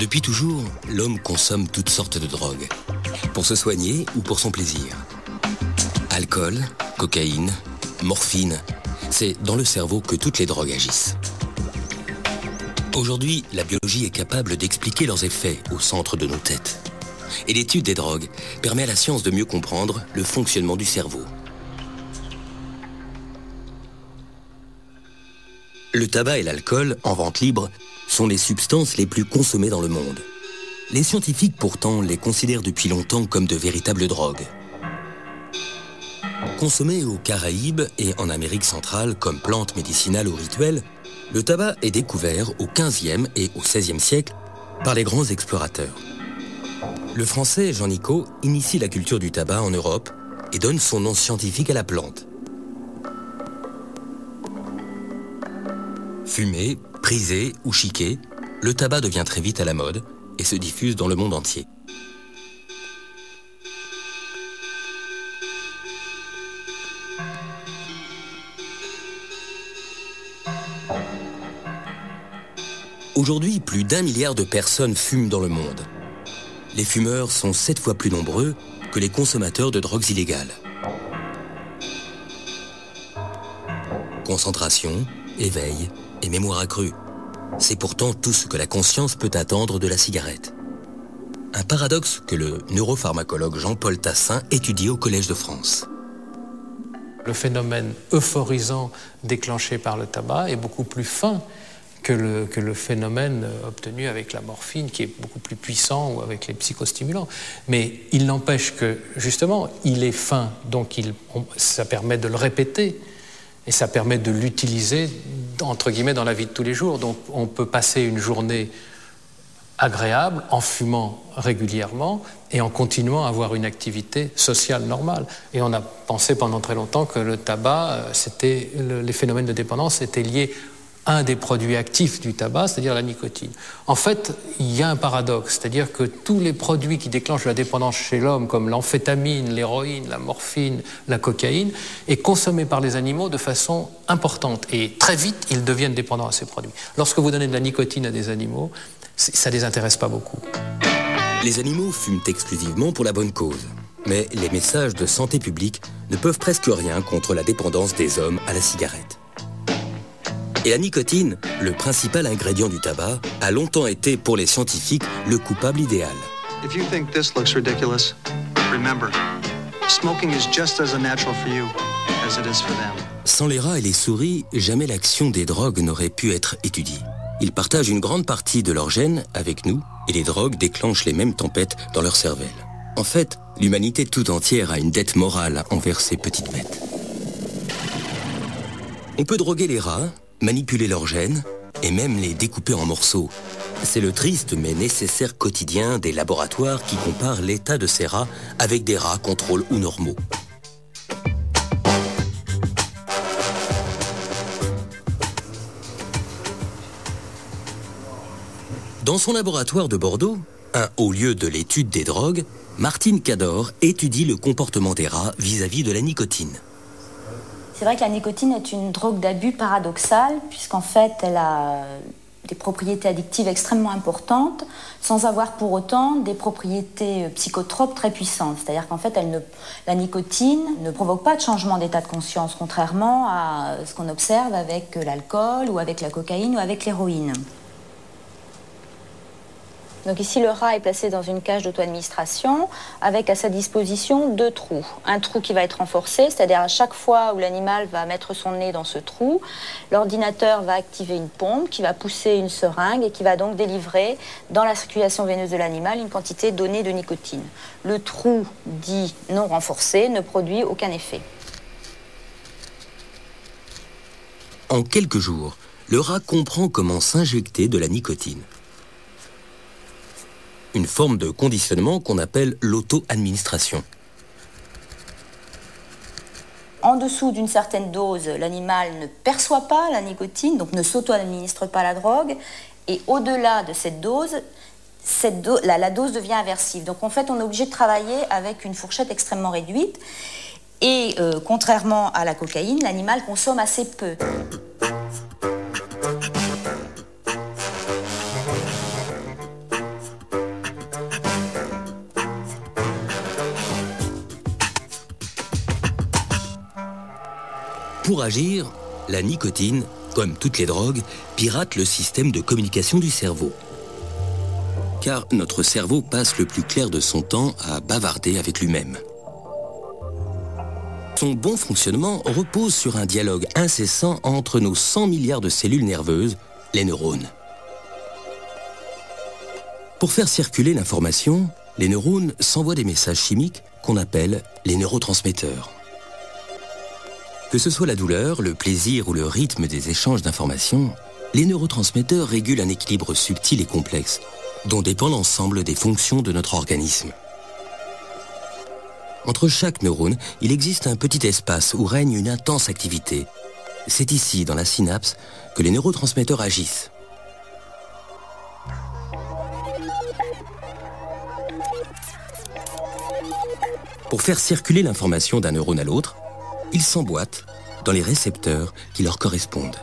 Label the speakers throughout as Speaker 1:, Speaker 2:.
Speaker 1: Depuis toujours, l'homme consomme toutes sortes de drogues, pour se soigner ou pour son plaisir. Alcool, cocaïne, morphine, c'est dans le cerveau que toutes les drogues agissent. Aujourd'hui, la biologie est capable d'expliquer leurs effets au centre de nos têtes. Et l'étude des drogues permet à la science de mieux comprendre le fonctionnement du cerveau. Le tabac et l'alcool, en vente libre, sont les substances les plus consommées dans le monde. Les scientifiques, pourtant, les considèrent depuis longtemps comme de véritables drogues. Consommé aux Caraïbes et en Amérique centrale comme plante médicinale ou rituelle, le tabac est découvert au XVe et au XVIe siècle par les grands explorateurs. Le français Jean Nicot initie la culture du tabac en Europe et donne son nom scientifique à la plante. Fumé, prisé ou chiqué, le tabac devient très vite à la mode et se diffuse dans le monde entier. Aujourd'hui, plus d'1 milliard de personnes fument dans le monde. Les fumeurs sont 7 fois plus nombreux que les consommateurs de drogues illégales. Concentration, éveil et mémoire accrue. C'est pourtant tout ce que la conscience peut attendre de la cigarette. Un paradoxe que le neuropharmacologue Jean-Paul Tassin étudie au Collège de France.
Speaker 2: Le phénomène euphorisant déclenché par le tabac est beaucoup plus fin que le phénomène obtenu avec la morphine, qui est beaucoup plus puissant, ou avec les psychostimulants. Mais il n'empêche que, justement, il est fin, donc ça permet de le répéter, et ça permet de l'utiliser, entre guillemets, dans la vie de tous les jours. Donc on peut passer une journée agréable en fumant régulièrement et en continuant à avoir une activité sociale normale. Et on a pensé pendant très longtemps que le tabac, les phénomènes de dépendance étaient liés à un des produits actifs du tabac, c'est-à-dire la nicotine. En fait, il y a un paradoxe, c'est-à-dire que tous les produits qui déclenchent la dépendance chez l'homme, comme l'amphétamine, l'héroïne, la morphine, la cocaïne, est consommé par les animaux de façon importante. Et très vite, ils deviennent dépendants à ces produits. Lorsque vous donnez de la nicotine à des animaux, ça ne les intéresse pas beaucoup.
Speaker 1: Les animaux fument exclusivement pour la bonne cause. Mais les messages de santé publique ne peuvent presque rien contre la dépendance des hommes à la cigarette. Et la nicotine, le principal ingrédient du tabac, a longtemps été pour les scientifiques le coupable idéal.
Speaker 3: If you think this looks ridiculous, remember, smoking is just as unnatural for you as it is for them.
Speaker 1: Sans les rats et les souris, jamais l'action des drogues n'aurait pu être étudiée. Ils partagent une grande partie de leurs gènes avec nous et les drogues déclenchent les mêmes tempêtes dans leur cervelle. En fait, l'humanité tout entière a une dette morale envers ces petites bêtes. On peut droguer les rats, manipuler leurs gènes et même les découper en morceaux. C'est le triste mais nécessaire quotidien des laboratoires qui comparent l'état de ces rats avec des rats contrôles ou normaux. Dans son laboratoire de Bordeaux, un haut lieu de l'étude des drogues, Martine Cador étudie le comportement des rats vis-à-vis de la nicotine.
Speaker 4: C'est vrai que la nicotine est une drogue d'abus paradoxale, puisqu'en fait, elle a des propriétés addictives extrêmement importantes, sans avoir pour autant des propriétés psychotropes très puissantes. C'est-à-dire qu'en fait, la nicotine ne provoque pas de changement d'état de conscience, contrairement à ce qu'on observe avec l'alcool, ou avec la cocaïne, ou avec l'héroïne. Donc ici, le rat est placé dans une cage d'auto-administration avec à sa disposition 2 trous. Un trou qui va être renforcé, c'est-à-dire à chaque fois où l'animal va mettre son nez dans ce trou, l'ordinateur va activer une pompe qui va pousser une seringue et qui va donc délivrer dans la circulation veineuse de l'animal une quantité donnée de nicotine. Le trou dit non renforcé ne produit aucun effet.
Speaker 1: En quelques jours, le rat comprend comment s'injecter de la nicotine. Une forme de conditionnement qu'on appelle l'auto-administration.
Speaker 4: En dessous d'une certaine dose, l'animal ne perçoit pas la nicotine, donc ne s'auto-administre pas la drogue. Et au-delà de cette dose, la dose devient aversive. Donc en fait, on est obligé de travailler avec une fourchette extrêmement réduite. Et contrairement à la cocaïne, l'animal consomme assez peu.
Speaker 1: Pour agir, la nicotine, comme toutes les drogues, pirate le système de communication du cerveau. Car notre cerveau passe le plus clair de son temps à bavarder avec lui-même. Son bon fonctionnement repose sur un dialogue incessant entre nos 100 milliards de cellules nerveuses, les neurones. Pour faire circuler l'information, les neurones s'envoient des messages chimiques qu'on appelle les neurotransmetteurs. Que ce soit la douleur, le plaisir ou le rythme des échanges d'informations, les neurotransmetteurs régulent un équilibre subtil et complexe, dont dépend l'ensemble des fonctions de notre organisme. Entre chaque neurone, il existe un petit espace où règne une intense activité. C'est ici, dans la synapse, que les neurotransmetteurs agissent. Pour faire circuler l'information d'un neurone à l'autre, ils s'emboîtent dans les récepteurs qui leur correspondent.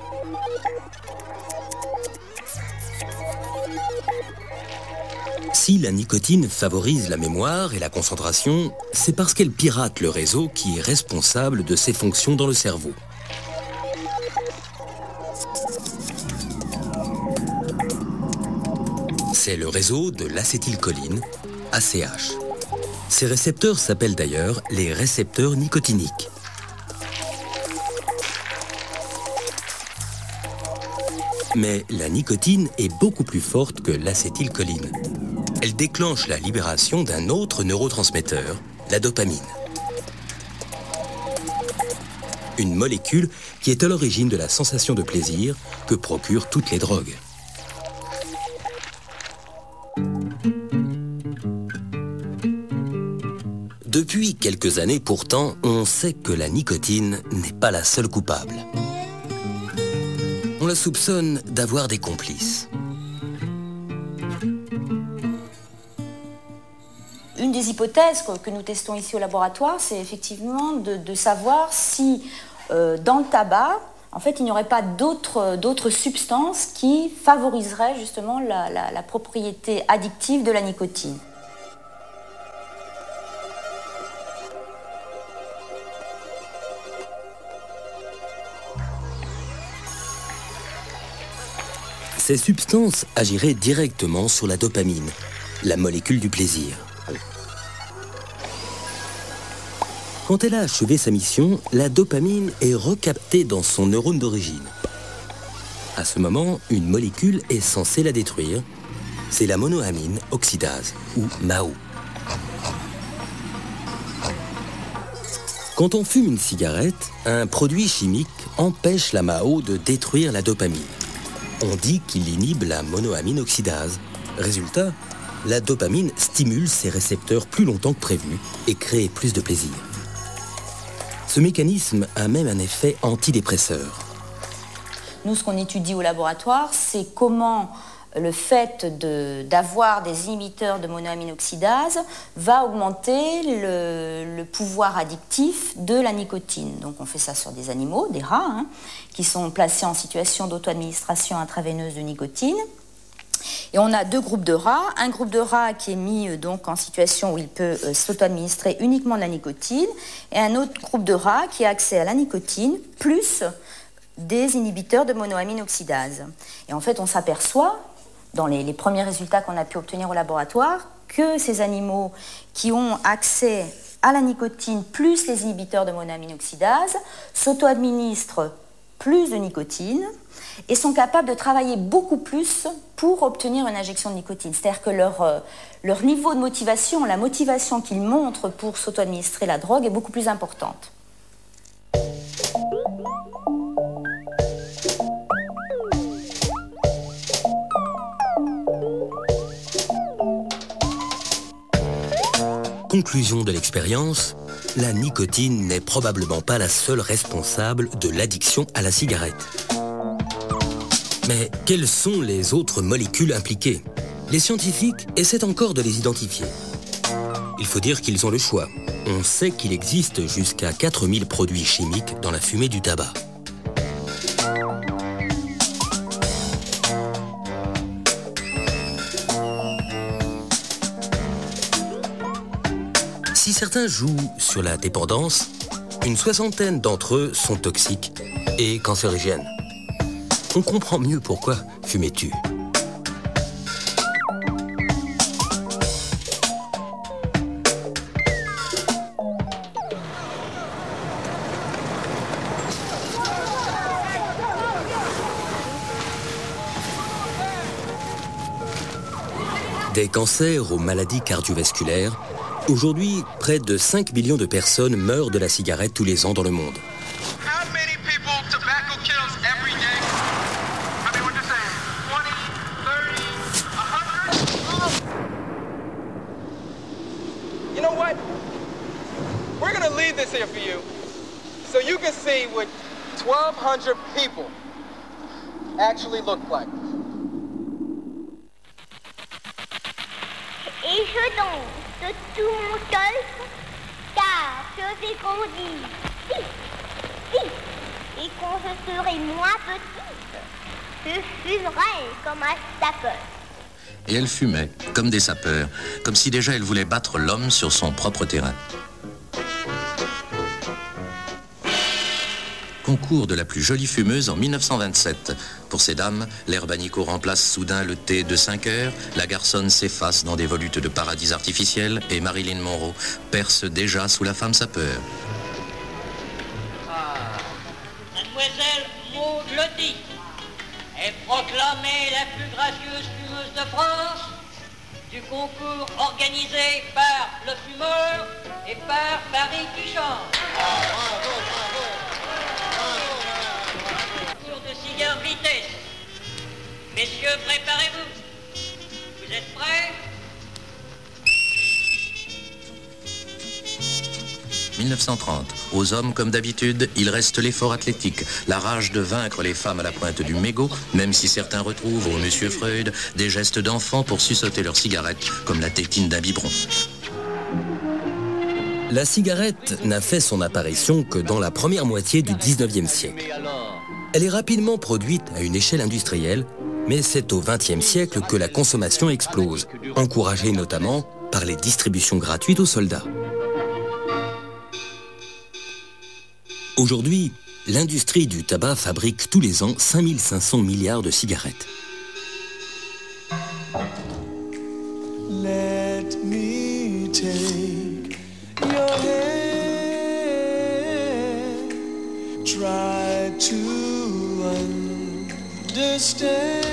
Speaker 1: Si la nicotine favorise la mémoire et la concentration, c'est parce qu'elle pirate le réseau qui est responsable de ses fonctions dans le cerveau. C'est le réseau de l'acétylcholine, ACH. Ces récepteurs s'appellent d'ailleurs les récepteurs nicotiniques. Mais la nicotine est beaucoup plus forte que l'acétylcholine. Elle déclenche la libération d'un autre neurotransmetteur, la dopamine. Une molécule qui est à l'origine de la sensation de plaisir que procurent toutes les drogues. Depuis quelques années pourtant, on sait que la nicotine n'est pas la seule coupable. On la soupçonne d'avoir des complices.
Speaker 4: Une des hypothèses que nous testons ici au laboratoire, c'est effectivement de savoir si dans le tabac, en fait, il n'y aurait pas d'autres substances qui favoriseraient justement la propriété addictive de la nicotine.
Speaker 1: Ces substances agiraient directement sur la dopamine, la molécule du plaisir. Quand elle a achevé sa mission, la dopamine est recaptée dans son neurone d'origine. À ce moment, une molécule est censée la détruire. C'est la monoamine oxydase, ou MAO. Quand on fume une cigarette, un produit chimique empêche la MAO de détruire la dopamine. On dit qu'il inhibe la monoamine oxydase. Résultat, la dopamine stimule ses récepteurs plus longtemps que prévu et crée plus de plaisir. Ce mécanisme a même un effet antidépresseur.
Speaker 4: Nous, ce qu'on étudie au laboratoire, c'est comment le fait d'avoir des inhibiteurs de monoamine oxydase va augmenter le pouvoir addictif de la nicotine. Donc on fait ça sur des animaux, des rats, qui sont placés en situation d'auto-administration intraveineuse de nicotine. Et on a deux groupes de rats. Un groupe de rats qui est mis donc en situation où il peut s'auto-administrer uniquement de la nicotine, et un autre groupe de rats qui a accès à la nicotine plus des inhibiteurs de monoamine oxydase. Et en fait, on s'aperçoit, dans les premiers résultats qu'on a pu obtenir au laboratoire, que ces animaux qui ont accès à la nicotine plus les inhibiteurs de monoamine oxydase s'auto-administrent plus de nicotine et sont capables de travailler beaucoup plus pour obtenir une injection de nicotine. C'est-à-dire que leur niveau de motivation, la motivation qu'ils montrent pour s'auto-administrer la drogue est beaucoup plus importante.
Speaker 1: Conclusion de l'expérience, la nicotine n'est probablement pas la seule responsable de l'addiction à la cigarette. Mais quelles sont les autres molécules impliquées? Les scientifiques essaient encore de les identifier. Il faut dire qu'ils ont le choix. On sait qu'il existe jusqu'à 4000 produits chimiques dans la fumée du tabac. Si certains jouent sur la dépendance, Une soixantaine d'entre eux sont toxiques et cancérigènes. On comprend mieux pourquoi fumer tue. Des cancers aux maladies cardiovasculaires, aujourd'hui, près de 5 millions de personnes meurent de la cigarette tous les ans dans le monde.
Speaker 5: You know what? We're going to leave this here for you so you can see what 1,200 people actually look like.
Speaker 6: Et je danse de tout mon cœur, car je vais grandir vite, vite. Et quand je serai moins petite, je fumerai comme un sapeur.
Speaker 7: Et elle fumait, comme des sapeurs, comme si déjà elle voulait battre l'homme sur son propre terrain. Concours de la plus jolie fumeuse en 1927. Pour ces dames, l'herbe à Nico remplace soudain le thé de 5 heures, la garçonne s'efface dans des volutes de paradis artificiels et Marilyn Monroe perce déjà sous la femme sapeur.
Speaker 8: Mademoiselle Maud Lottie est proclamée la plus gracieuse fumeuse de France du concours organisé par le fumeur et par Paris qui chante. Concours de cigare vitesse. Messieurs, préparez-vous. Vous êtes prêts?
Speaker 7: 1930. Aux hommes, comme d'habitude, il reste l'effort athlétique, la rage de vaincre les femmes à la pointe du mégot, même si certains retrouvent au Monsieur Freud des gestes d'enfants pour suçoter leur cigarette, comme la tétine d'un biberon.
Speaker 1: La cigarette n'a fait son apparition que dans la première moitié du 19e siècle. Elle est rapidement produite à une échelle industrielle, mais c'est au 20e siècle que la consommation explose, encouragée notamment par les distributions gratuites aux soldats. Aujourd'hui, l'industrie du tabac fabrique tous les ans 5500 milliards de cigarettes.
Speaker 9: Let me take your hand, try to understand.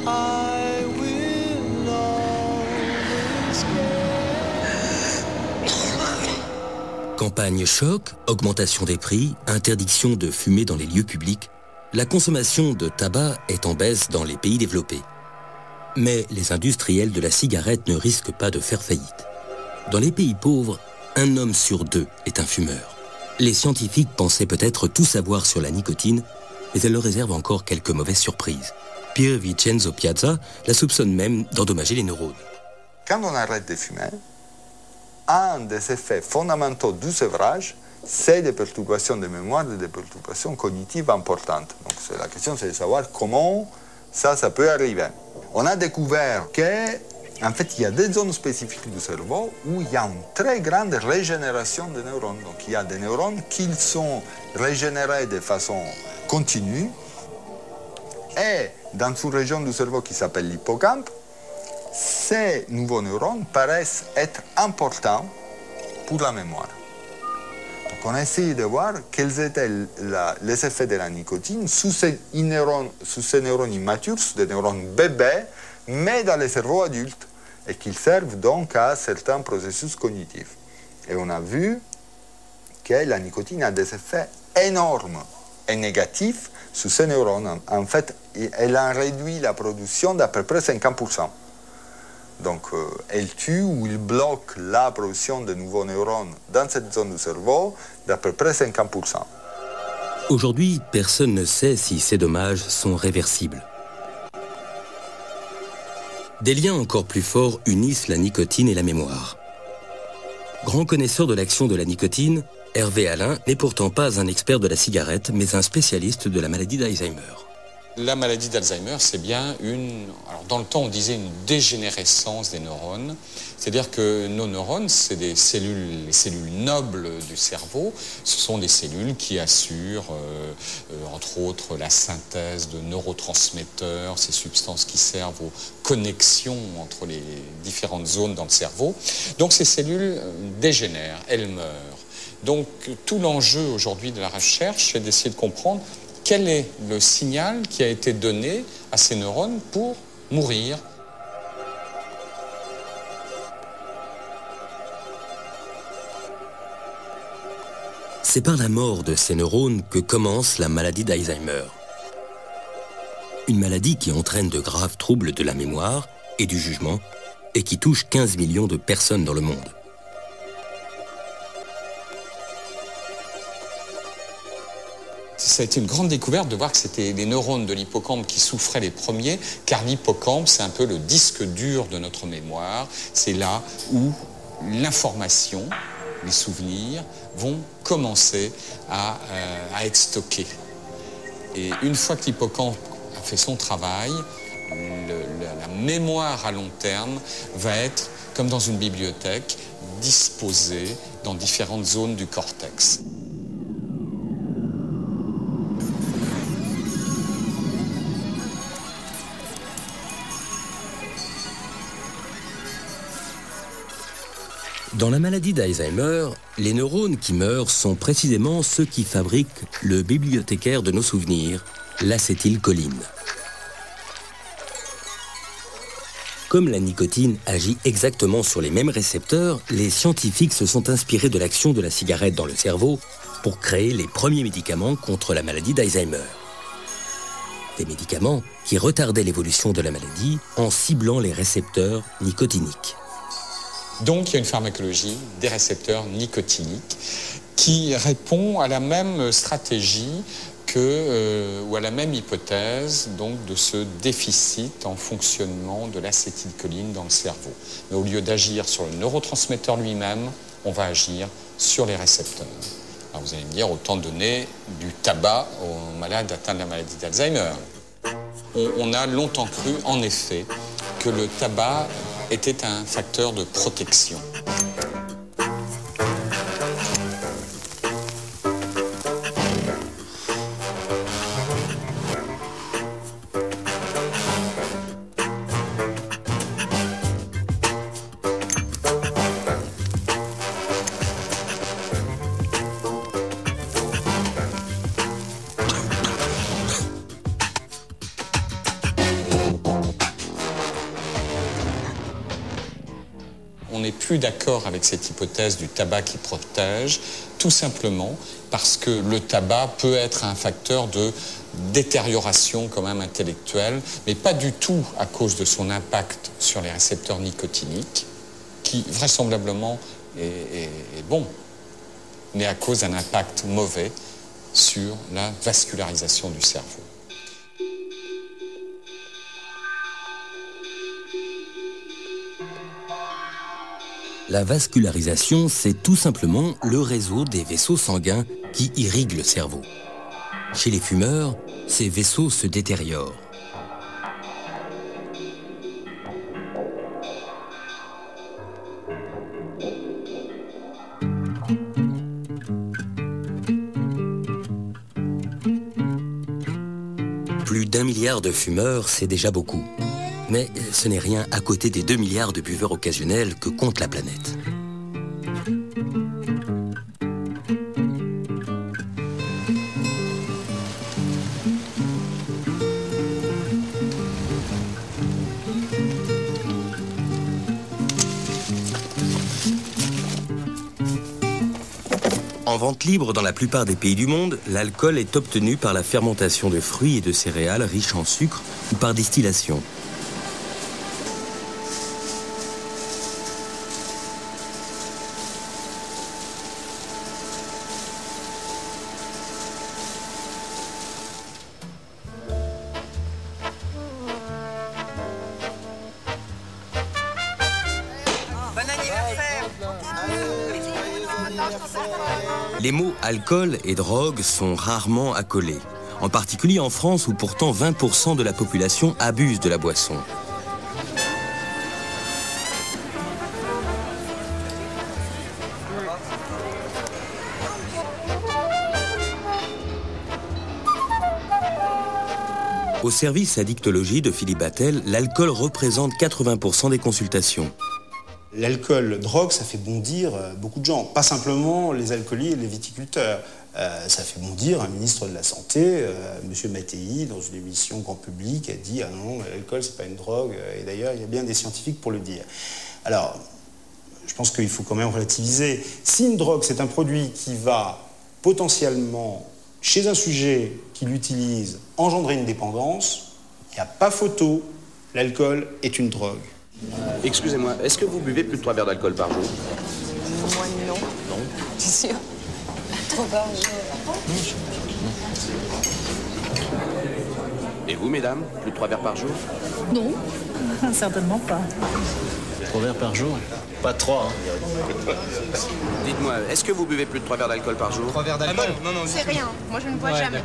Speaker 9: I will always care.
Speaker 1: Campagne choc, augmentation des prix, interdiction de fumer dans les lieux publics, la consommation de tabac est en baisse dans les pays développés. Mais les industriels de la cigarette ne risquent pas de faire faillite. Dans les pays pauvres, un homme sur deux est un fumeur. Les scientifiques pensaient peut-être tout savoir sur la nicotine, mais elle leur réserve encore quelques mauvaises surprises. Pier Vincenzo Piazza la soupçonne même d'endommager les neurones.
Speaker 10: Quand on arrête de fumer, un des effets fondamentaux du sevrage, c'est des perturbations de mémoire et des perturbations cognitives importantes. Donc la question, c'est de savoir comment ça peut arriver. On a découvert qu'en fait, il y a des zones spécifiques du cerveau où il y a une très grande régénération des neurones. Donc il y a des neurones qui sont régénérés de façon continue. Et dans une région du cerveau qui s'appelle l'hippocampe, ces nouveaux neurones paraissent être importants pour la mémoire. Donc on a essayé de voir quels étaient les effets de la nicotine sous ces neurones immatures, sous des neurones bébés, mais dans les cerveaux adultes, et qu'ils servent donc à certains processus cognitifs. Et on a vu que la nicotine a des effets énormes et négatifs sur ces neurones. En fait, elle a réduit la production d'à peu près 50%. Donc, elle tue ou elle bloque la production de nouveaux neurones dans cette zone du cerveau d'à peu près 50%.
Speaker 1: Aujourd'hui, personne ne sait si ces dommages sont réversibles. Des liens encore plus forts unissent la nicotine et la mémoire. Grand connaisseur de l'action de la nicotine, Hervé Alain n'est pourtant pas un expert de la cigarette, mais un spécialiste de la maladie d'Alzheimer.
Speaker 11: La maladie d'Alzheimer, c'est bien une... Alors dans le temps, on disait une dégénérescence des neurones. C'est-à-dire que nos neurones, c'est les cellules nobles du cerveau. Ce sont des cellules qui assurent, entre autres, la synthèse de neurotransmetteurs, ces substances qui servent aux connexions entre les différentes zones dans le cerveau. Donc ces cellules dégénèrent, elles meurent. Donc tout l'enjeu aujourd'hui de la recherche, c'est d'essayer de comprendre quel est le signal qui a été donné à ces neurones pour mourir.
Speaker 1: C'est par la mort de ces neurones que commence la maladie d'Alzheimer. Une maladie qui entraîne de graves troubles de la mémoire et du jugement et qui touche 15 millions de personnes dans le monde.
Speaker 11: Ça a été une grande découverte de voir que c'était les neurones de l'hippocampe qui souffraient les premiers, car l'hippocampe, c'est un peu le disque dur de notre mémoire. C'est là où l'information, les souvenirs, vont commencer à être stockés. Et une fois que l'hippocampe a fait son travail, la mémoire à long terme va être, comme dans une bibliothèque, disposée dans différentes zones du cortex.
Speaker 1: Dans la maladie d'Alzheimer, les neurones qui meurent sont précisément ceux qui fabriquent le bibliothécaire de nos souvenirs, l'acétylcholine. Comme la nicotine agit exactement sur les mêmes récepteurs, les scientifiques se sont inspirés de l'action de la cigarette dans le cerveau pour créer les premiers médicaments contre la maladie d'Alzheimer. Des médicaments qui retardaient l'évolution de la maladie en ciblant les récepteurs nicotiniques.
Speaker 11: Donc il y a une pharmacologie des récepteurs nicotiniques qui répond à la même stratégie ou à la même hypothèse donc, de ce déficit en fonctionnement de l'acétylcholine dans le cerveau. Mais au lieu d'agir sur le neurotransmetteur lui-même, on va agir sur les récepteurs. Alors vous allez me dire, autant donner du tabac aux malades atteints de la maladie d'Alzheimer. On a longtemps cru, en effet, que le tabac était un facteur de protection. On n'est plus d'accord avec cette hypothèse du tabac qui protège, tout simplement parce que le tabac peut être un facteur de détérioration quand même intellectuelle, mais pas du tout à cause de son impact sur les récepteurs nicotiniques, qui vraisemblablement est bon, mais à cause d'un impact mauvais sur la vascularisation du cerveau.
Speaker 1: La vascularisation, c'est tout simplement le réseau des vaisseaux sanguins qui irriguent le cerveau. Chez les fumeurs, ces vaisseaux se détériorent. Plus d'1 milliard de fumeurs, c'est déjà beaucoup. Mais ce n'est rien à côté des 2 milliards de buveurs occasionnels que compte la planète. En vente libre dans la plupart des pays du monde, l'alcool est obtenu par la fermentation de fruits et de céréales riches en sucre ou par distillation. Les mots alcool et drogue sont rarement accolés. en particulier en France où pourtant 20% de la population abuse de la boisson. Au service addictologie de Philippe Battel, l'alcool représente 80% des consultations.
Speaker 12: L'alcool, drogue, ça fait bondir beaucoup de gens, pas simplement les alcooliers et les viticulteurs. Ça fait bondir un ministre de la Santé, M. Mattei, dans une émission grand public, a dit « Ah non, l'alcool, c'est pas une drogue ». Et d'ailleurs, il y a bien des scientifiques pour le dire. Alors, je pense qu'il faut quand même relativiser. Si une drogue, c'est un produit qui va potentiellement, chez un sujet qui l'utilise, engendrer une dépendance, il n'y a pas photo, l'alcool est une drogue.
Speaker 13: Excusez-moi, est-ce que vous buvez plus de 3 verres d'alcool par jour?
Speaker 14: Moi, non.
Speaker 13: Non.
Speaker 14: C'est sûr. 3 par jour.
Speaker 13: Et vous, mesdames, plus de 3 verres par jour?
Speaker 14: Non, certainement pas.
Speaker 15: 3 verres par jour? Pas 3, hein.
Speaker 13: Dites-moi, est-ce que vous buvez plus de 3 verres d'alcool par jour?
Speaker 15: 3 verres d'alcool?
Speaker 14: Ah non, c'est rien. Moi, je ne bois jamais.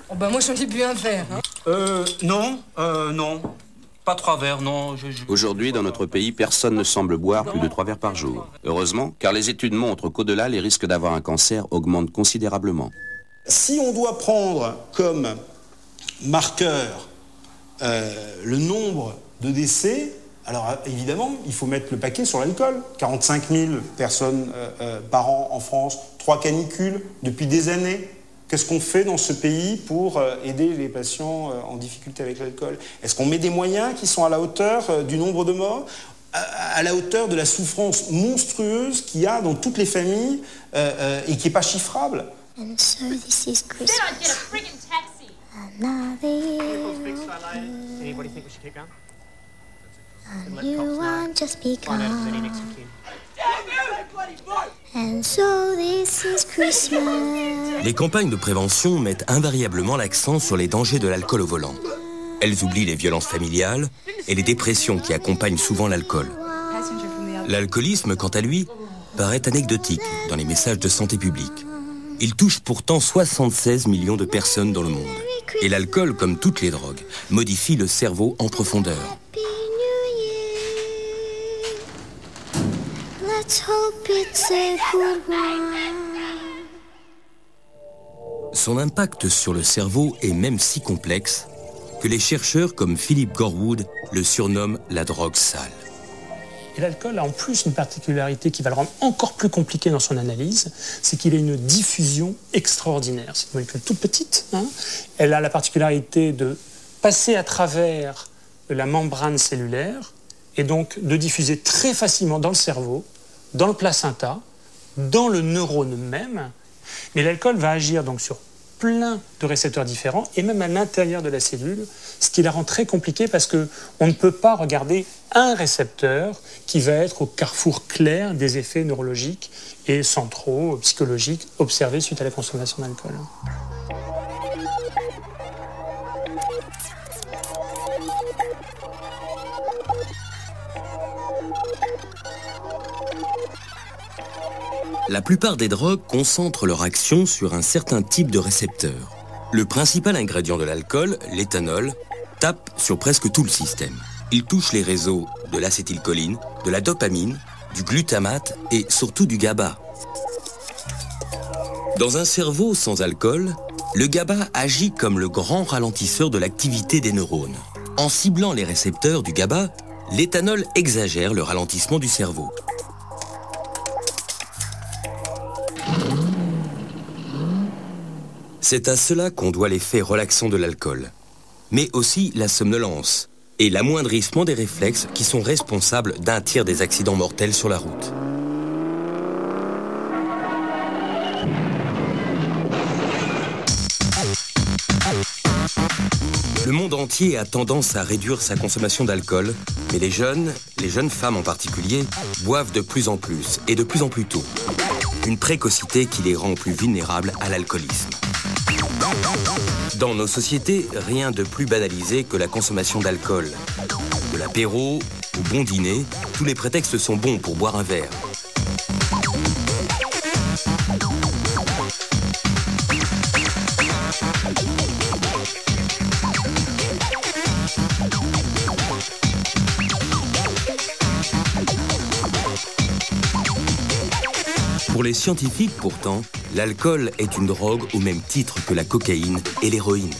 Speaker 16: Oh bah moi, j'en ai bu un verre. Hein.
Speaker 15: Non. Pas 3 verres, non.
Speaker 13: Aujourd'hui, dans notre pays, personne ne semble boire plus de 3 verres par jour. Heureusement, car les études montrent qu'au-delà, les risques d'avoir un cancer augmentent considérablement.
Speaker 12: Si on doit prendre comme marqueur le nombre de décès, alors évidemment, il faut mettre le paquet sur l'alcool. 45 000 personnes par an en France, 3 canicules depuis des années. Qu'est-ce qu'on fait dans ce pays pour aider les patients en difficulté avec l'alcool? Est-ce qu'on met des moyens qui sont à la hauteur du nombre de morts, à la hauteur de la souffrance monstrueuse qu'il y a dans toutes les familles et qui n'est pas chiffrable?
Speaker 6: And so this is Christmas.
Speaker 17: Then I'd get a friggin' taxi.
Speaker 6: Anybody think we should kick on? And you want just begun. And so this is Christmas.
Speaker 1: Les campagnes de prévention mettent invariablement l'accent sur les dangers de l'alcool au volant. Elles oublient les violences familiales et les dépressions qui accompagnent souvent l'alcool. L'alcoolisme, quant à lui, paraît anecdotique dans les messages de santé publique. Il touche pourtant 76 millions de personnes dans le monde. Et l'alcool, comme toutes les drogues, modifie le cerveau en profondeur.
Speaker 6: Let's hope it's a good one.
Speaker 1: Son impact sur le cerveau est même si complexe que les chercheurs comme Philip Gorwood le surnomment la drogue sale.
Speaker 2: Et l'alcool a en plus une particularité qui va le rendre encore plus compliqué dans son analyse, c'est qu'il a une diffusion extraordinaire. C'est une molécule toute petite, hein. Elle a la particularité de passer à travers la membrane cellulaire et donc de diffuser très facilement dans le cerveau, dans le placenta, dans le neurone même. Mais l'alcool va agir donc sur plein de récepteurs différents et même à l'intérieur de la cellule, ce qui la rend très compliquée parce qu'on ne peut pas regarder un récepteur qui va être au carrefour clair des effets neurologiques et centraux, psychologiques, observés suite à la consommation d'alcool.
Speaker 1: La plupart des drogues concentrent leur action sur un certain type de récepteur. Le principal ingrédient de l'alcool, l'éthanol, tape sur presque tout le système. Il touche les réseaux de l'acétylcholine, de la dopamine, du glutamate et surtout du GABA. Dans un cerveau sans alcool, le GABA agit comme le grand ralentisseur de l'activité des neurones. En ciblant les récepteurs du GABA, l'éthanol exagère le ralentissement du cerveau. C'est à cela qu'on doit l'effet relaxant de l'alcool, mais aussi la somnolence et l'amoindrissement des réflexes qui sont responsables d'un tiers des accidents mortels sur la route. Le monde entier a tendance à réduire sa consommation d'alcool, mais les jeunes femmes en particulier, boivent de plus en plus et de plus en plus tôt. Une précocité qui les rend plus vulnérables à l'alcoolisme. Dans nos sociétés, rien de plus banalisé que la consommation d'alcool. De l'apéro au bon dîner, tous les prétextes sont bons pour boire un verre. Pour les scientifiques, pourtant, l'alcool est une drogue au même titre que la cocaïne et l'héroïne.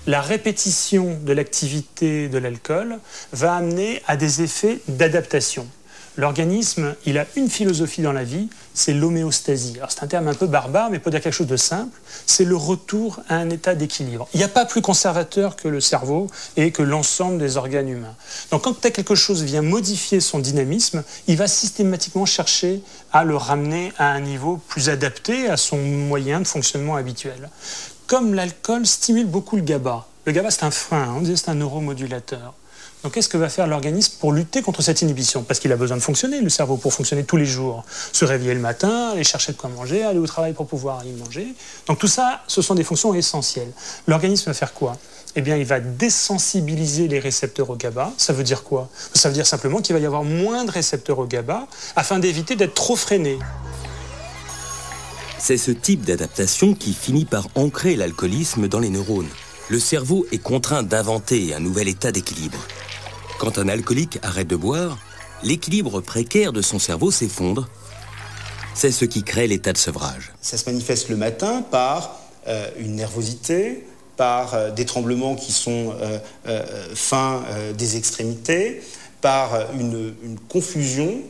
Speaker 12: La répétition de l'activité de l'alcool va amener à des effets d'adaptation. L'organisme, il a une philosophie dans la vie, c'est l'homéostasie. Alors c'est un terme un peu barbare, mais pour dire quelque chose de simple, c'est le retour à un état d'équilibre. Il n'y a pas plus conservateur que le cerveau et que l'ensemble des organes humains. Donc quand quelque chose vient modifier son dynamisme, il va systématiquement chercher à le ramener à un niveau plus adapté à son moyen de fonctionnement habituel. Comme l'alcool stimule beaucoup le GABA. Le GABA, c'est un frein, on disait c'est un neuromodulateur. Donc qu'est-ce que va faire l'organisme pour lutter contre cette inhibition? Parce qu'il a besoin de fonctionner, le cerveau, pour fonctionner tous les jours. Se réveiller le matin, aller chercher de quoi manger, aller au travail pour pouvoir y manger. Donc tout ça, ce sont des fonctions essentielles. L'organisme va faire quoi? Eh bien, il va désensibiliser les récepteurs au GABA. Ça veut dire quoi? Ça veut dire simplement qu'il va y avoir moins de récepteurs au GABA afin d'éviter d'être trop freiné.
Speaker 1: C'est ce type d'adaptation qui finit par ancrer l'alcoolisme dans les neurones. Le cerveau est contraint d'inventer un nouvel état d'équilibre. Quand un alcoolique arrête de boire, l'équilibre précaire de son cerveau s'effondre. C'est ce qui crée l'état de sevrage.
Speaker 12: Ça se manifeste le matin par une nervosité, par des tremblements qui sont fins des extrémités, par une confusion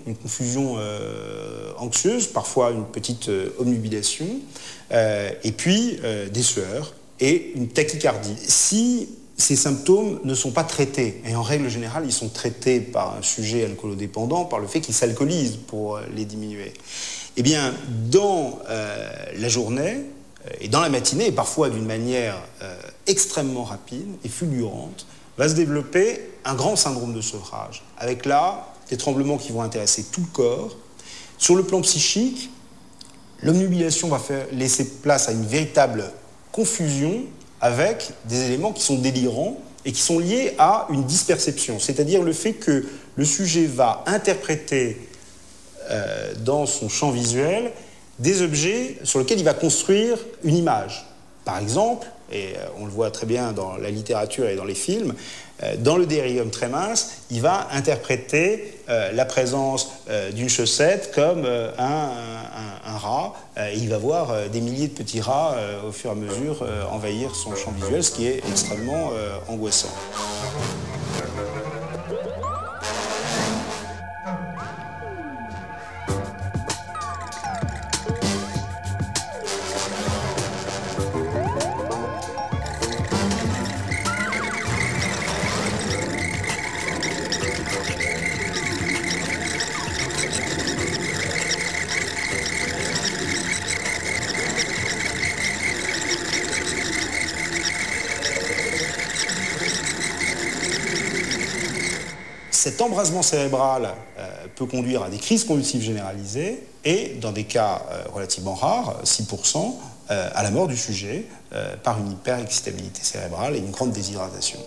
Speaker 12: anxieuse, parfois une petite obnubilation, et puis des sueurs et une tachycardie. Si ces symptômes ne sont pas traités, et en règle générale, ils sont traités par un sujet alcoolodépendant, par le fait qu'il s'alcoolise pour les diminuer. Eh bien, dans la journée et dans la matinée, et parfois d'une manière extrêmement rapide et fulgurante, va se développer un grand syndrome de sevrage, avec là des tremblements qui vont intéresser tout le corps. Sur le plan psychique, l'obnubilation va laisser place à une véritable confusion avec des éléments qui sont délirants et qui sont liés à une disperception, c'est-à-dire le fait que le sujet va interpréter dans son champ visuel des objets sur lesquels il va construire une image. Par exemple, et on le voit très bien dans la littérature et dans les films, dans le délirium tremens, il va interpréter la présence d'une chaussette comme un rat, et il va voir des milliers de petits rats au fur et à mesure envahir son champ visuel, ce qui est extrêmement angoissant. Cet embrasement cérébral peut conduire à des crises convulsives généralisées et, dans des cas relativement rares, 6%, à la mort du sujet par une hyperexcitabilité cérébrale et une grande déshydratation.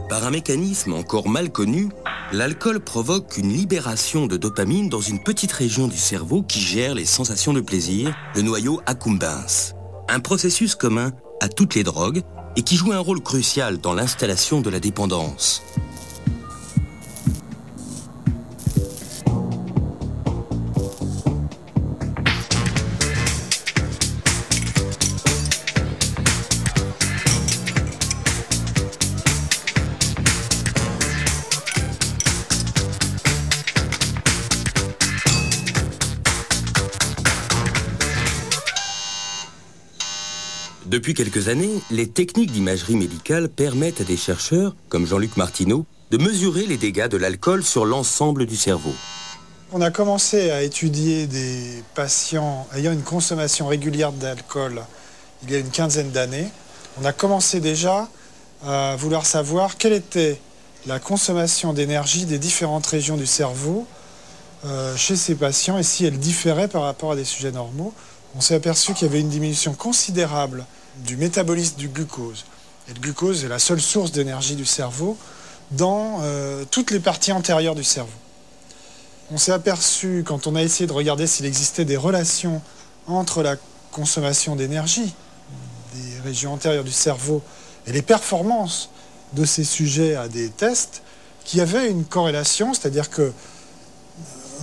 Speaker 1: Par un mécanisme encore mal connu, l'alcool provoque une libération de dopamine dans une petite région du cerveau qui gère les sensations de plaisir, le noyau accumbens. Un processus commun à toutes les drogues et qui joue un rôle crucial dans l'installation de la dépendance. Depuis quelques années, les techniques d'imagerie médicale permettent à des chercheurs, comme Jean-Luc Martineau, de mesurer les dégâts de l'alcool sur l'ensemble du cerveau.
Speaker 17: On a commencé à étudier des patients ayant une consommation régulière d'alcool il y a une quinzaine d'années. On a commencé déjà à vouloir savoir quelle était la consommation d'énergie des différentes régions du cerveau chez ces patients et si elle différait par rapport à des sujets normaux. On s'est aperçu qu'il y avait une diminution considérable du métabolisme du glucose. Et le glucose est la seule source d'énergie du cerveau dans toutes les parties antérieures du cerveau. On s'est aperçu, quand on a essayé de regarder s'il existait des relations entre la consommation d'énergie des régions antérieures du cerveau et les performances de ces sujets à des tests qui avaient une corrélation, c'est-à-dire que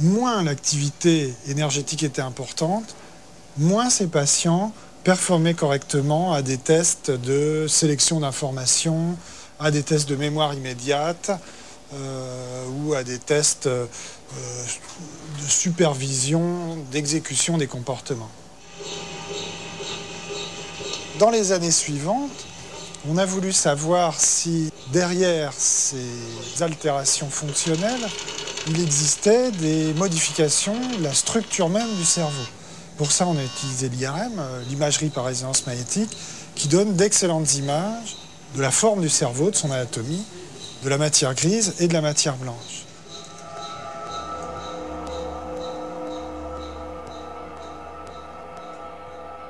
Speaker 17: moins l'activité énergétique était importante, moins ces patients performaient correctement à des tests de sélection d'informations, à des tests de mémoire immédiate ou à des tests de supervision, d'exécution des comportements. Dans les années suivantes, on a voulu savoir si derrière ces altérations fonctionnelles, il existait des modifications de la structure même du cerveau. Pour ça, on a utilisé l'IRM, l'imagerie par résonance magnétique, qui donne d'excellentes images de la forme du cerveau, de son anatomie, de la matière grise et de la matière blanche.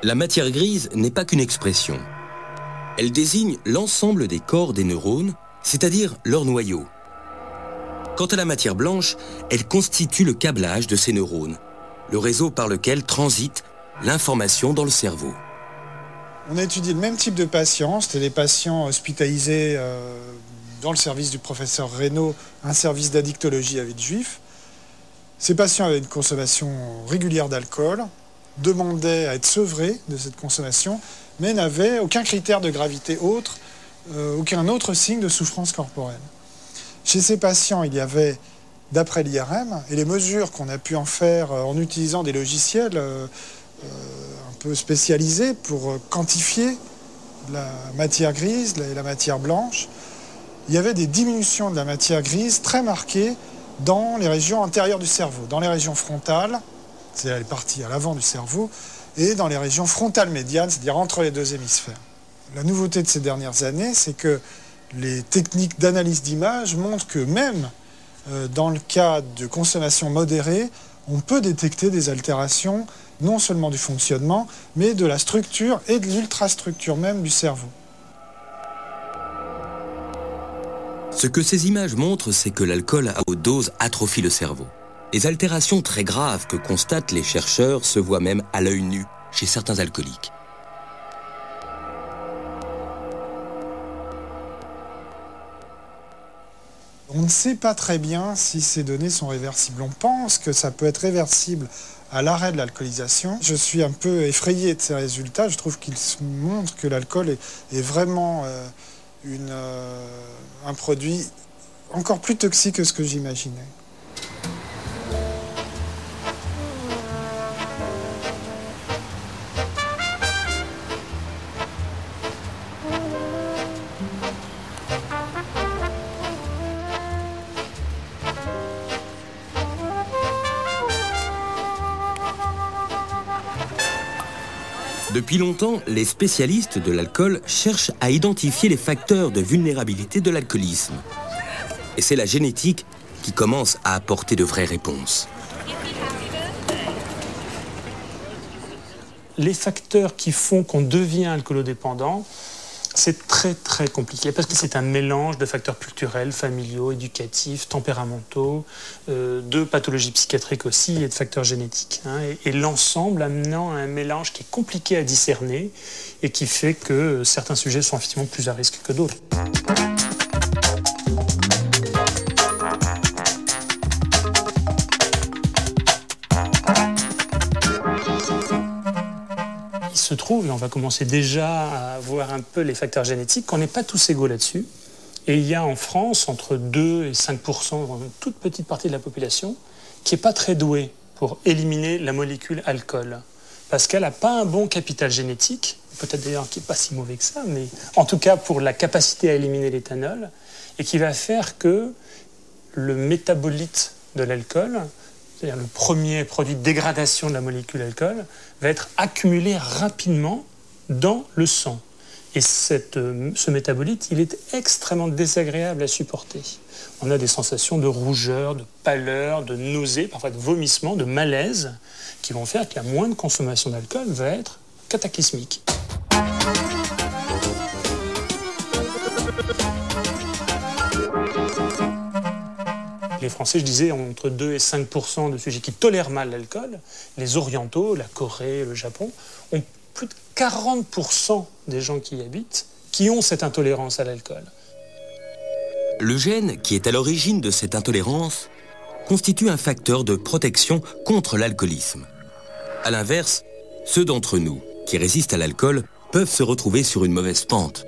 Speaker 1: La matière grise n'est pas qu'une expression. Elle désigne l'ensemble des corps des neurones, c'est-à-dire leur noyau. Quant à la matière blanche, elle constitue le câblage de ces neurones, le réseau par lequel transite l'information dans le cerveau.
Speaker 17: On a étudié le même type de patients, c'était des patients hospitalisés dans le service du professeur Reynaud, un service d'addictologie à Villejuif. Ces patients avaient une consommation régulière d'alcool, demandaient à être sevrés de cette consommation, mais n'avaient aucun critère de gravité autre, aucun autre signe de souffrance corporelle. Chez ces patients, il y avait, d'après l'IRM, et les mesures qu'on a pu en faire en utilisant des logiciels un peu spécialisés pour quantifier la matière grise et la matière blanche, il y avait des diminutions de la matière grise très marquées dans les régions antérieures du cerveau, dans les régions frontales, c'est-à-dire les parties à l'avant du cerveau, et dans les régions frontales médianes, c'est-à-dire entre les deux hémisphères. La nouveauté de ces dernières années, c'est que les techniques d'analyse d'image montrent que même dans le cas de consommation modérée, on peut détecter des altérations non seulement du fonctionnement, mais de la structure et de l'ultrastructure même du cerveau.
Speaker 1: Ce que ces images montrent, c'est que l'alcool à haute dose atrophie le cerveau. Les altérations très graves que constatent les chercheurs se voient même à l'œil nu chez certains alcooliques.
Speaker 17: On ne sait pas très bien si ces données sont réversibles. On pense que ça peut être réversible à l'arrêt de l'alcoolisation. Je suis un peu effrayé de ces résultats. Je trouve qu'ils montrent que l'alcool est vraiment un produit encore plus toxique que ce que j'imaginais.
Speaker 1: Depuis longtemps, les spécialistes de l'alcool cherchent à identifier les facteurs de vulnérabilité de l'alcoolisme. Et c'est la génétique qui commence à apporter de vraies réponses.
Speaker 2: Les facteurs qui font qu'on devient alcoolodépendant, c'est très très compliqué parce que c'est un mélange de facteurs culturels, familiaux, éducatifs, tempéramentaux, de pathologies psychiatriques aussi et de facteurs génétiques. Et l'ensemble amenant à un mélange qui est compliqué à discerner et qui fait que certains sujets sont effectivement plus à risque que d'autres. Il se trouve, et on va commencer déjà à voir un peu les facteurs génétiques, qu'on n'est pas tous égaux là-dessus. Et il y a en France entre 2 et 5%, une toute petite partie de la population, qui n'est pas très douée pour éliminer la molécule alcool. Parce qu'elle n'a pas un bon capital génétique, peut-être d'ailleurs qui n'est pas si mauvais que ça, mais en tout cas pour la capacité à éliminer l'éthanol, et qui va faire que le métabolite de l'alcool, c'est-à-dire le premier produit de dégradation de la molécule alcool, va être accumulé rapidement dans le sang. Et ce métabolite, il est extrêmement désagréable à supporter. On a des sensations de rougeur, de pâleur, de nausée, parfois de vomissement, de malaise, qui vont faire que la moindre consommation d'alcool va être cataclysmique. Les Français, je disais, ont entre 2 et 5% de sujets qui tolèrent mal l'alcool. Les Orientaux, la Corée, le Japon, ont plus de 40% des gens qui y habitent qui ont cette intolérance à l'alcool.
Speaker 1: Le gène qui est à l'origine de cette intolérance constitue un facteur de protection contre l'alcoolisme. A l'inverse, ceux d'entre nous qui résistent à l'alcool peuvent se retrouver sur une mauvaise pente.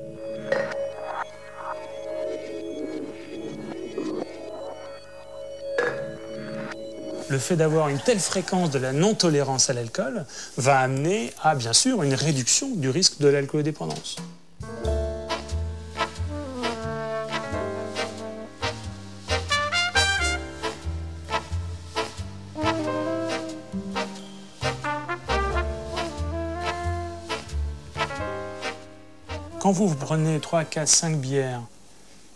Speaker 12: Le fait d'avoir une telle fréquence de la non-tolérance à l'alcool va amener à, bien sûr, une réduction du risque de l'alcoolodépendance. Quand vous prenez 3, 4, 5 bières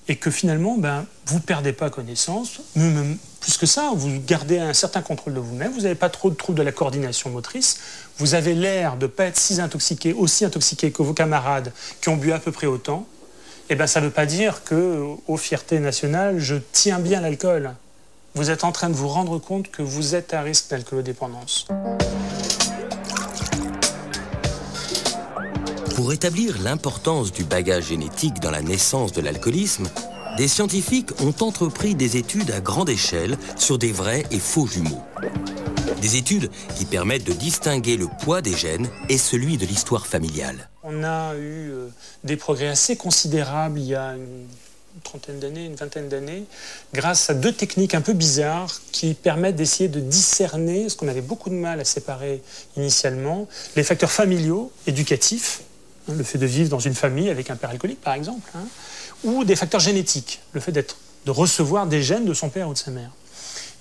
Speaker 12: et que finalement, vous ne perdez pas connaissance, même plus que ça, vous gardez un certain contrôle de vous-même, vous n'avez pas trop de troubles de la coordination motrice, vous avez l'air de ne pas être aussi intoxiqué que vos camarades qui ont bu à peu près autant, ça ne veut pas dire qu'aux fiertés nationales, je tiens bien l'alcool. Vous êtes en train de vous rendre compte que vous êtes à risque d'alcoolodépendance.
Speaker 1: Pour établir l'importance du bagage génétique dans la naissance de l'alcoolisme, des scientifiques ont entrepris des études à grande échelle sur des vrais et faux jumeaux. Des études qui permettent de distinguer le poids des gènes et celui de l'histoire familiale.
Speaker 12: On a eu des progrès assez considérables il y a une trentaine d'années, une vingtaine d'années, grâce à 2 techniques un peu bizarres qui permettent d'essayer de discerner ce qu'on avait beaucoup de mal à séparer initialement, les facteurs familiaux, éducatifs, le fait de vivre dans une famille avec un père alcoolique par exemple, ou des facteurs génétiques, le fait de recevoir des gènes de son père ou de sa mère.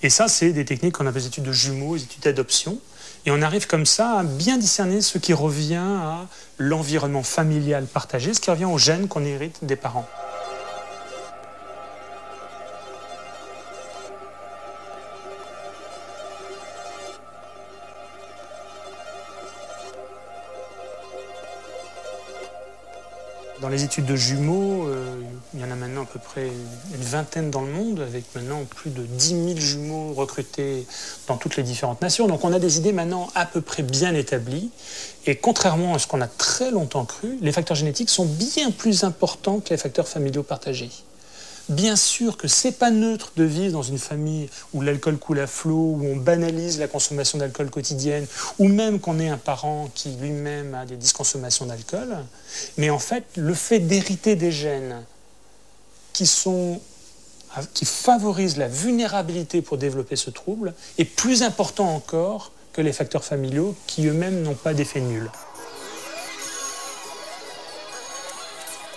Speaker 12: Et ça, c'est des techniques qu'on appelle les études de jumeaux, les études d'adoption. Et on arrive comme ça à bien discerner ce qui revient à l'environnement familial partagé, ce qui revient aux gènes qu'on hérite des parents. Dans les études de jumeaux, il y en a maintenant à peu près une vingtaine dans le monde, avec maintenant plus de 10 000 jumeaux recrutés dans toutes les différentes nations. Donc on a des idées maintenant à peu près bien établies. Et contrairement à ce qu'on a très longtemps cru, les facteurs génétiques sont bien plus importants que les facteurs familiaux partagés. Bien sûr que c'est pas neutre de vivre dans une famille où l'alcool coule à flot, où on banalise la consommation d'alcool quotidienne, ou même qu'on ait un parent qui lui-même a des disconsommations d'alcool. Mais en fait, le fait d'hériter des gènes qui favorisent la vulnérabilité pour développer ce trouble est plus important encore que les facteurs familiaux qui eux-mêmes n'ont pas d'effet nul.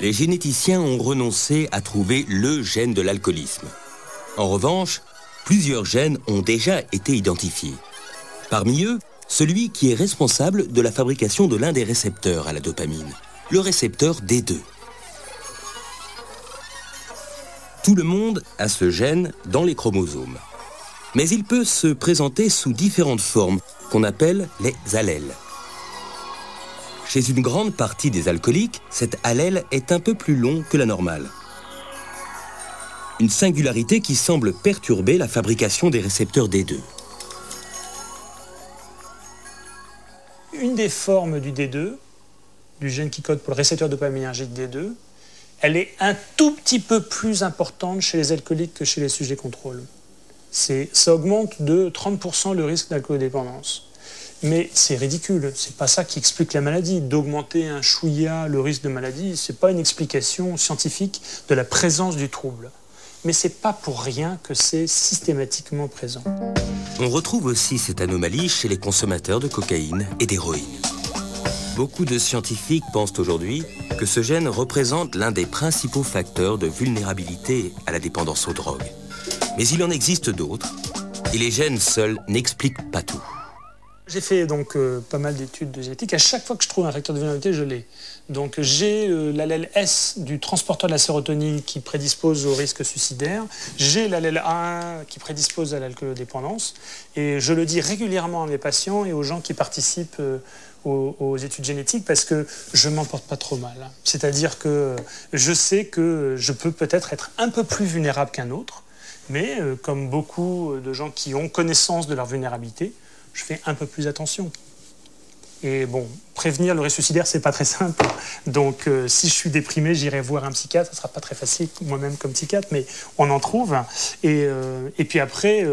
Speaker 1: Les généticiens ont renoncé à trouver le gène de l'alcoolisme. En revanche, plusieurs gènes ont déjà été identifiés. Parmi eux, celui qui est responsable de la fabrication de l'un des récepteurs à la dopamine, le récepteur D2. Tout le monde a ce gène dans les chromosomes. Mais il peut se présenter sous différentes formes qu'on appelle les allèles. Chez une grande partie des alcooliques, cet allèle est un peu plus long que la normale. Une singularité qui semble perturber la fabrication des récepteurs D2.
Speaker 12: Une des formes du D2, du gène qui code pour le récepteur dopaminergique D2, elle est un tout petit peu plus importante chez les alcooliques que chez les sujets contrôle. Ça augmente de 30% le risque d'alcoolodépendance. Mais c'est ridicule, c'est pas ça qui explique la maladie. D'augmenter un chouïa le risque de maladie, c'est pas une explication scientifique de la présence du trouble. Mais c'est pas pour rien que c'est systématiquement présent.
Speaker 1: On retrouve aussi cette anomalie chez les consommateurs de cocaïne et d'héroïne. Beaucoup de scientifiques pensent aujourd'hui que ce gène représente l'un des principaux facteurs de vulnérabilité à la dépendance aux drogues. Mais il en existe d'autres, et les gènes seuls n'expliquent pas tout.
Speaker 12: J'ai fait donc pas mal d'études de génétique. À chaque fois que je trouve un facteur de vulnérabilité, je l'ai. Donc j'ai l'allèle S du transporteur de la sérotonine qui prédispose au risque suicidaire. J'ai l'allèle A1 qui prédispose à l'alcoolodépendance. Et je le dis régulièrement à mes patients et aux gens qui participent aux études génétiques parce que je ne m'en porte pas trop mal. C'est-à-dire que je sais que je peux peut-être être un peu plus vulnérable qu'un autre, mais comme beaucoup de gens qui ont connaissance de leur vulnérabilité, je fais un peu plus attention. Et bon, prévenir le réseau suicidaire, c'est pas très simple. Donc, si je suis déprimé, j'irai voir un psychiatre. Ça sera pas très facile, moi-même comme psychiatre, mais on en trouve. Et puis après,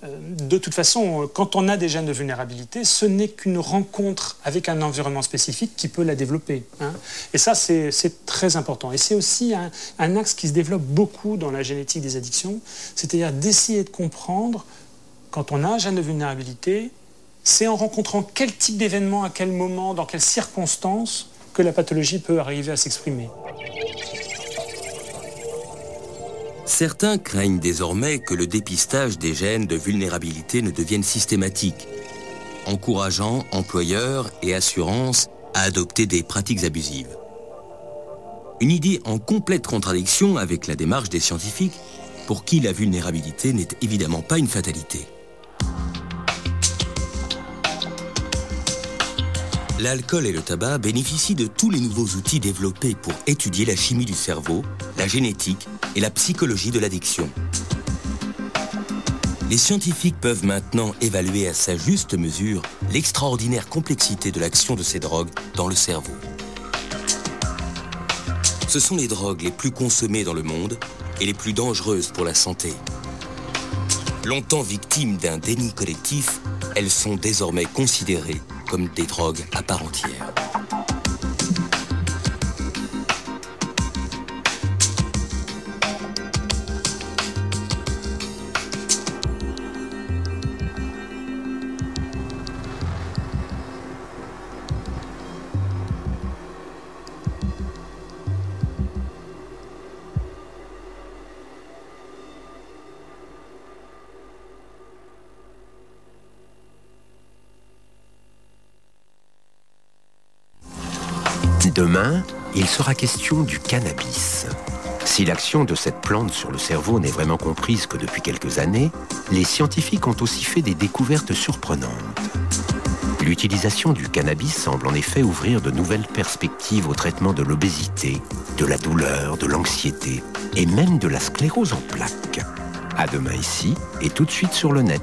Speaker 12: de toute façon, quand on a des gènes de vulnérabilité, ce n'est qu'une rencontre avec un environnement spécifique qui peut la développer. Hein. Et ça, c'est très important. Et c'est aussi un axe qui se développe beaucoup dans la génétique des addictions, c'est-à-dire d'essayer de comprendre, quand on a un gène de vulnérabilité, c'est en rencontrant quel type d'événement, à quel moment, dans quelles circonstances, que la pathologie peut arriver à s'exprimer.
Speaker 1: Certains craignent désormais que le dépistage des gènes de vulnérabilité ne devienne systématique, encourageant employeurs et assurances à adopter des pratiques abusives. Une idée en complète contradiction avec la démarche des scientifiques, pour qui la vulnérabilité n'est évidemment pas une fatalité. L'alcool et le tabac bénéficient de tous les nouveaux outils développés pour étudier la chimie du cerveau, la génétique et la psychologie de l'addiction. Les scientifiques peuvent maintenant évaluer à sa juste mesure l'extraordinaire complexité de l'action de ces drogues dans le cerveau. Ce sont les drogues les plus consommées dans le monde et les plus dangereuses pour la santé. Longtemps victimes d'un déni collectif, elles sont désormais considérées comme des drogues à part entière.
Speaker 18: Demain, il sera question du cannabis. Si l'action de cette plante sur le cerveau n'est vraiment comprise que depuis quelques années, les scientifiques ont aussi fait des découvertes surprenantes. L'utilisation du cannabis semble en effet ouvrir de nouvelles perspectives au traitement de l'obésité, de la douleur, de l'anxiété et même de la sclérose en plaques. À demain ici et tout de suite sur le net.